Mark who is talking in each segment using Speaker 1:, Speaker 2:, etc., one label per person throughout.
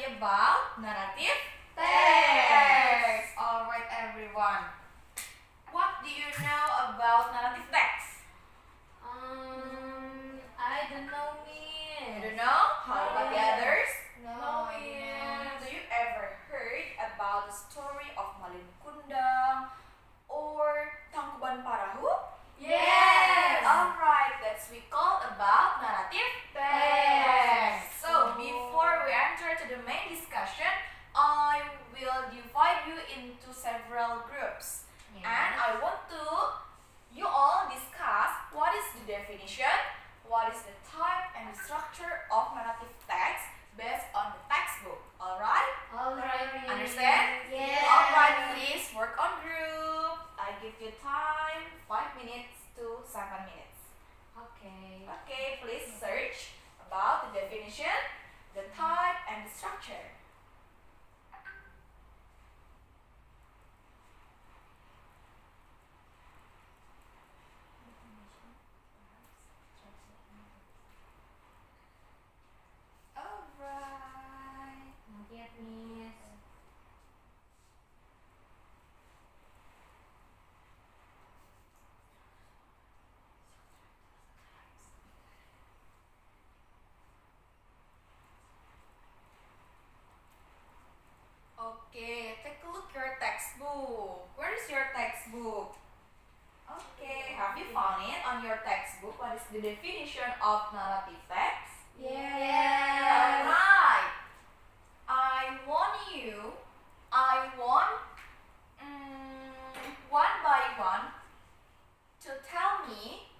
Speaker 1: study about narrative text. Alright everyone. What do you know about narrative text?
Speaker 2: I don't know, Miss.
Speaker 1: You don't know? How about the others?
Speaker 2: No,
Speaker 1: Do you ever heard about the story of Malin Kundang or Tangkuban Parahu?
Speaker 2: Yes.
Speaker 1: Alright, that's we call about narrative text. So before we enter to the main discussion, I will divide you into several groups.
Speaker 2: Yes.
Speaker 1: And I want to you all discuss what is the definition, what is the type and the structure of narrative text based on the textbook. Alright?
Speaker 2: Alright.
Speaker 1: Understand?
Speaker 2: Yes.
Speaker 1: Alright, please work on group. I give you time 5 minutes to 7 minutes.
Speaker 2: Okay.
Speaker 1: Okay, please search about the definition, the type and the structure. Alright.
Speaker 2: Not yet, Miss.
Speaker 1: Okay, take a look your textbook. Where is your textbook? Okay, have you found it on your textbook? What is the definition of narrative text?
Speaker 2: Yes.
Speaker 1: Alright. I want one by one to tell me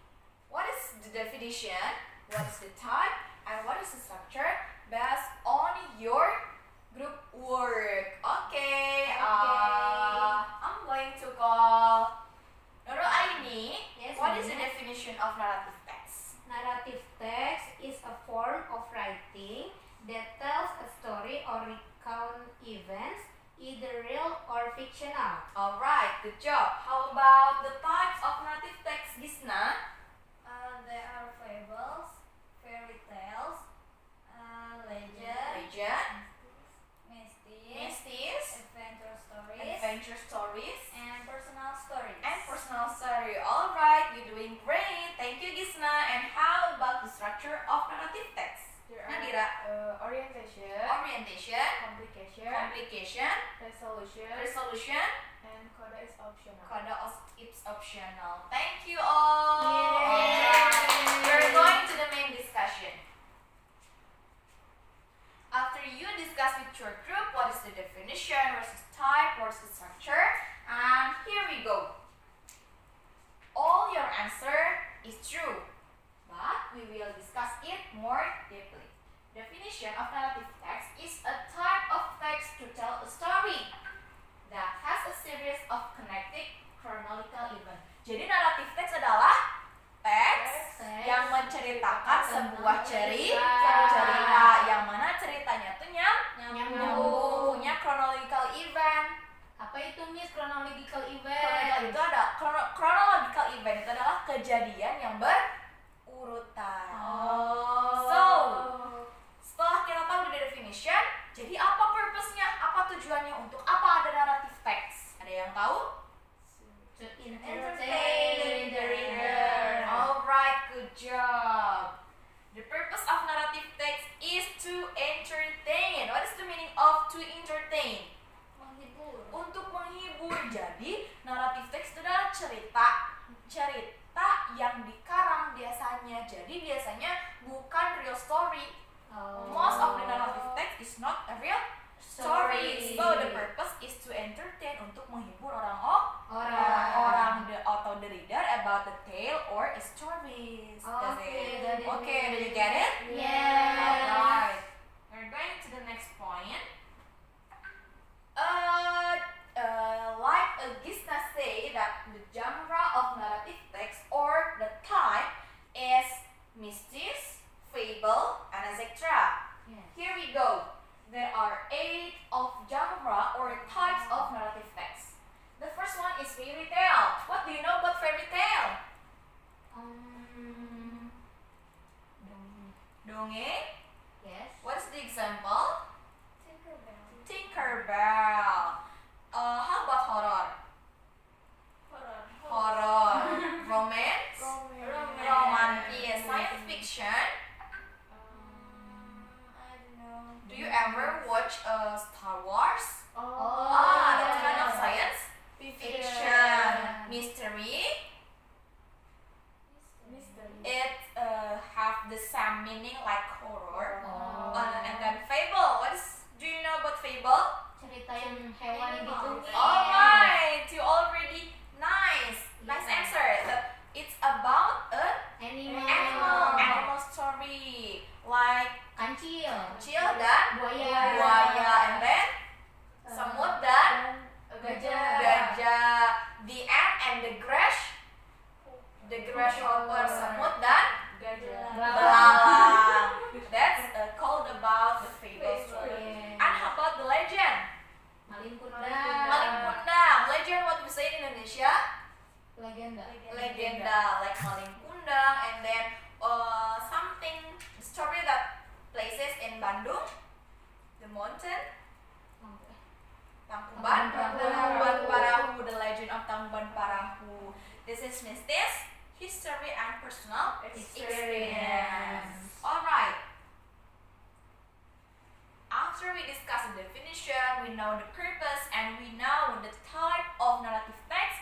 Speaker 1: what is the definition, what is the type, and what is the structure based on your group work. Okay. I'm going to call Nurul Aini.
Speaker 2: Yes,
Speaker 1: What is the
Speaker 2: Miss.
Speaker 1: definition of narrative text?
Speaker 2: Narrative text is a form of writing that tells a story or recount events, either real or fictional.
Speaker 1: Alright, good job. How about the types of narrative text, Gisna?
Speaker 2: There are fables, fairy tales, legend,
Speaker 1: Legend,
Speaker 2: mysteries,
Speaker 1: mysteries,
Speaker 2: adventure stories,
Speaker 1: and
Speaker 2: personal stories.
Speaker 1: personal story. Alright, you're doing great. Thank you, Gisna. And how about the structure of narrative text?
Speaker 3: There
Speaker 1: Nadira,
Speaker 3: are orientation,
Speaker 1: orientation,
Speaker 3: complication,
Speaker 1: complication,
Speaker 3: resolution,
Speaker 1: resolution,
Speaker 3: and coda is optional.
Speaker 1: coda it's optional. Thank you all.
Speaker 2: Yay.
Speaker 1: Alright, we're going to the main discussion. After you discuss with your group what is the definition, what is the type, what is the structure, and here we go. All your answer is true, but we will discuss it more deeply. Definition of narrative text is a type of text to tell a story that has a series of connected chronological event. Jadi narrative text adalah teks yang menceritakan sebuah cerita yang mana ceritanya tuh nyambung, punya chronological event.
Speaker 2: Apa itu, Miss, chronological
Speaker 1: Chronological
Speaker 2: event?
Speaker 1: itu ada chronological event itu adalah kejadian yang berurutan. So, setelah kita tahu the definition, jadi apa purpose-nya? Apa tujuannya? Untuk apa ada narrative text? Ada yang tahu?
Speaker 2: To entertain the reader.
Speaker 1: Alright, good job. The purpose of narrative text is to entertain. What is the meaning of to entertain?
Speaker 2: Menghibur.
Speaker 1: Untuk menghibur. Jadi, narrative text itu adalah cerita yang dikarang biasanya. Jadi biasanya bukan real story. Most of the narrative text is not a real story. So the purpose is to entertain, untuk menghibur orang atau the reader about the tale or stories. Does it? Okay, did you get it?
Speaker 2: Yes.
Speaker 1: Alright. We're going to the next point. Like Gisna say that the genre of narrative text or the type is mysteries, fable, and etc.
Speaker 2: Yes.
Speaker 1: Here we go. There are 8 of genre or types of narrative text. The first one is fairy tale. What do you know about fairy tale? Dongeng.
Speaker 2: Yes.
Speaker 1: What is the example? say in Indonesia?
Speaker 2: Legenda.
Speaker 1: Legenda, like Malin Kundang, and then something story that places in Bandung, the mountain, Tangkuban Parahu, the legend of Tangkuban Parahu. This is Misti's history and personal experience. Alright. After we discuss the definition, we know the purpose, and we know the type of narrative text,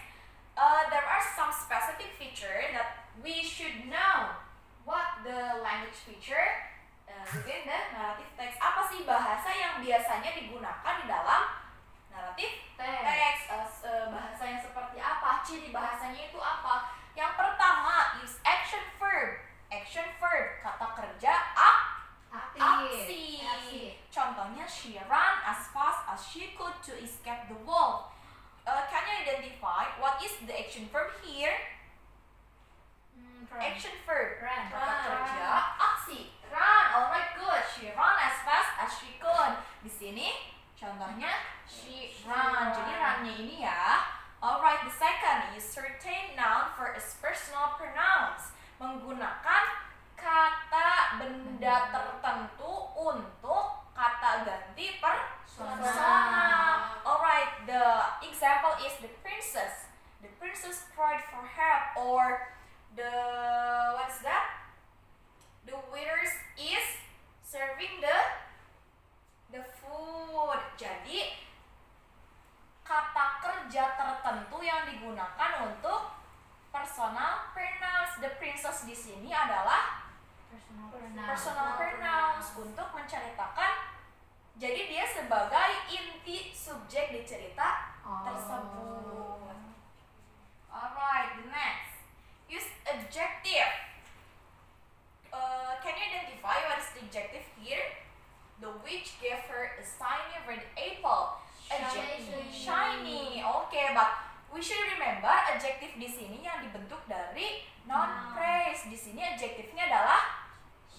Speaker 1: there are some specific features that we should know. What the language feature within the narrative text. Apa sih bahasa yang biasanya digunakan di dalam narrative text? Bahasa yang seperti apa? Ciri bahasanya itu apa? Yang pertama, use action verb. Action verb, kata kerja aksi. Contohnya, she ran as fast as she could to escape the wolf. Can you identify what is the action verb here? Action verb,
Speaker 2: Run.
Speaker 1: kata kerja aksi. Run, alright, good. She ran as fast as she could. Di sini contohnya she run. Jadi runnya ini ya. Alright, the second, use certain noun for its personal pronouns. Menggunakan kata benda tertentu untuk kata ganti persona. Alright, the example is the princess. The princess cried for help, or the what's that? The waiters is serving the food. Jadi kata kerja tertentu yang digunakan untuk personal pronouns. The princess di sini adalah personal pronouns untuk menceritakan. Jadi dia sebagai inti subjek di cerita tersebut. Alright, the next. Use adjective. Can you identify what is the adjective here? The witch gave her a shiny red apple. Shiny. Okay, but we should remember adjective di sini yang dibentuk dari noun phrase. Di sini adjektifnya adalah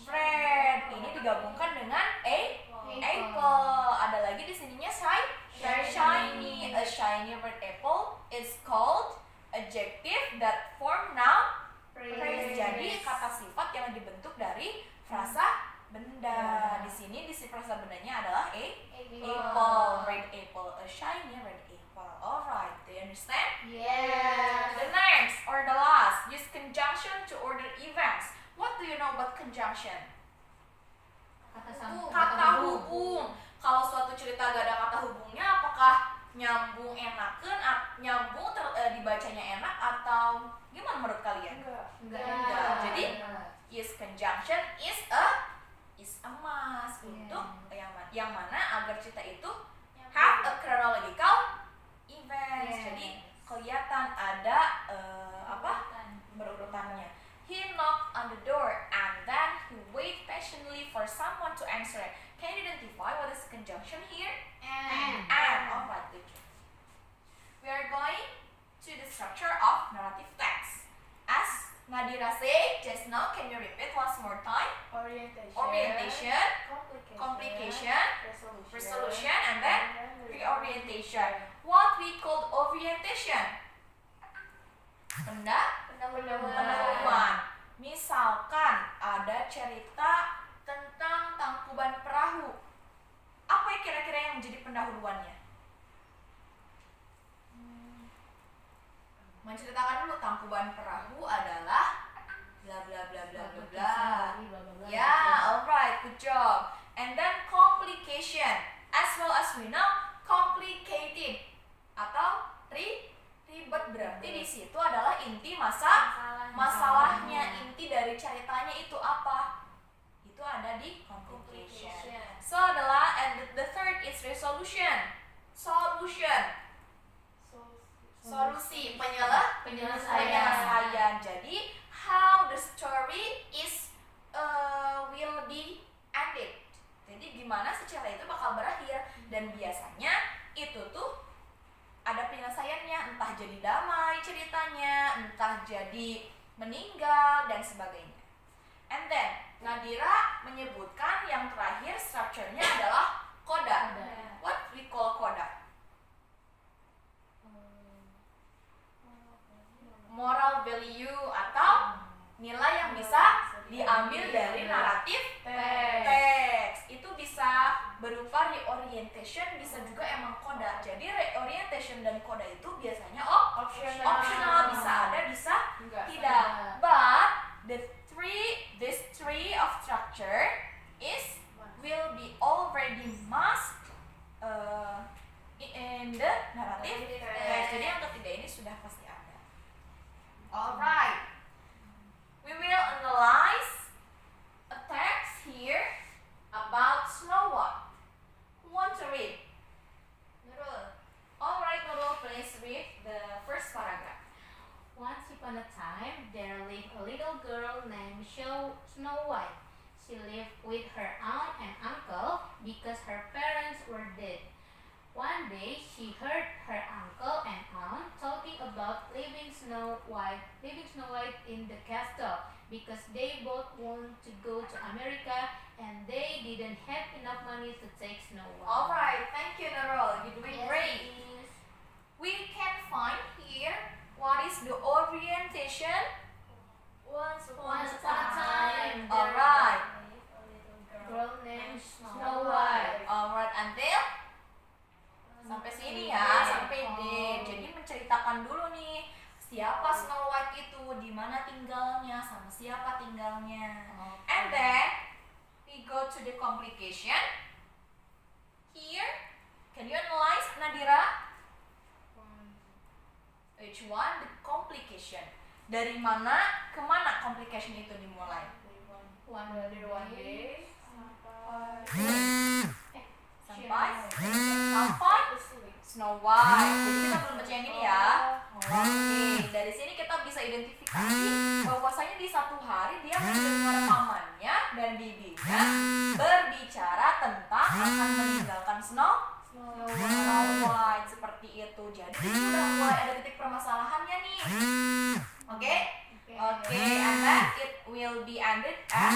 Speaker 1: red. Ini digabungkan dengan apple. Ada lagi di sininya shiny. A shiny red apple is called adjective that form noun phrase. Jadi kata sifat yang dibentuk dari frasa benda. Di sini frasa bendanya adalah apple, red apple, a shiny red apple. Alright, do you understand?
Speaker 2: Yes.
Speaker 1: The next or the last, use conjunction to order events. What do you know about conjunction? Kata hubung. Kalau suatu cerita gak ada kata hubungnya, apakah nyambung dibacanya enak atau gimana menurut kalian?
Speaker 3: Enggak.
Speaker 1: Jadi use conjunction is a must untuk yang mana agar cerita itu have a chronological events. Jadi kelihatan ada berurutannya. He knocked on the door and then he waited patiently for someone to answer it. Can you identify what is conjunction here? And. Alright, good. We are going to the structure of narrative text. As Nadira said just now, can you repeat once more time? Orientation, complication, resolution, and then reorientation. What we call orientation? Pendahuluan. Misalkan ada cerita tentang Tangkuban Perahu. Apa yang kira-kira yang menjadi pendahuluannya? Menceritakan dulu Tangkuban Perahu adalah bla bla bla bla bla bla. Ya, alright, good job. And then complication, as well as we know, complicated atau ribet, berarti di situ adalah inti masalahnya, inti dari ceritanya itu apa? Itu ada di complication. So the third is resolution. Solusi, penyelesaian. Jadi how the story is will be ended. Jadi gimana si cerita itu bakal berakhir, dan biasanya itu tuh ada penyelesaiannya, entah jadi damai ceritanya, entah jadi meninggal dan sebagainya. And then Nadira menyebutkan yang terakhir structure-nya adalah coda. What we call coda? reorientation, bisa juga emang coda. Jadi reorientation dan coda itu biasanya
Speaker 3: Optional.
Speaker 1: bisa ada, bisa
Speaker 3: Enggak.
Speaker 1: tidak. But this three of structure will be already must in the narrative text. Jadi yang ketiga ini sudah pasti ada. Alright, we will analyze a text here about Snow White. Who want to read? Nurul. Alright, Nurul, please read the first paragraph.
Speaker 2: Once upon a time, there lived a little girl named Snow White. She lived with her aunt and uncle because her parents were dead. One day, she heard her uncle and aunt talking about leaving Snow White in the castle because they both want to go to America and they didn't have enough money to take Snow White.
Speaker 1: Alright, thank you, Nurul. You're doing great.
Speaker 2: Miss.
Speaker 1: We can find here what is the orientation.
Speaker 3: Once
Speaker 2: upon a time,
Speaker 1: Alright.
Speaker 2: Girl named Snow White.
Speaker 1: Alright, until sampai sini ya, sampai D. Jadi menceritakan dulu nih siapa Snow White itu, di mana tinggalnya, sama siapa tinggalnya. And then we go to the complication. Here, can you analyze, Nadira? Which one? The complication. Dari mana ke mana complication itu dimulai?
Speaker 3: Dari one day
Speaker 1: Sampai Snow White. Jadi kita belum baca yang ini ya. Oke, dari sini kita bisa identifikasi bahwasanya di satu hari dia mendengar pamannya dan bibinya berbicara tentang akan meninggalkan Snow White, seperti itu. Jadi sudah mulai ada titik permasalahannya nih. Oke? Oke, and then it will be ended at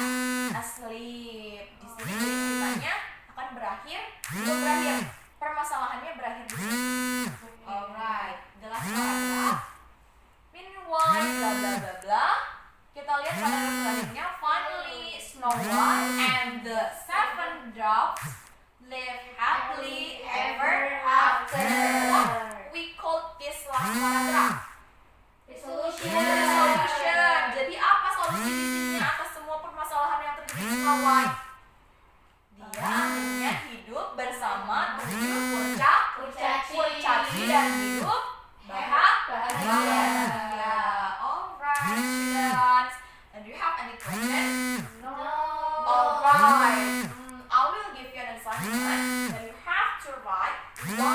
Speaker 1: asleep. Di sini jadi ceritanya akan berakhir, belum berakhir. Permasalahannya berakhir di sini. Alright, the last paragraph. Meanwhile, bla bla bla bla. Kita lihat paragraf selanjutnya. Finally, Snow White and the seven dwarfs live happily ever after. What we call this last paragraph? Resolution. Jadi apa solusi di sini atas semua permasalahan yang terjadi di Snow White? Dia akhirnya hidup bersama 7 kurcaci dan hidup bahagia. Alright, students. And do you have any questions?
Speaker 2: No.
Speaker 1: Alright. I will give you an assignment that you have to write one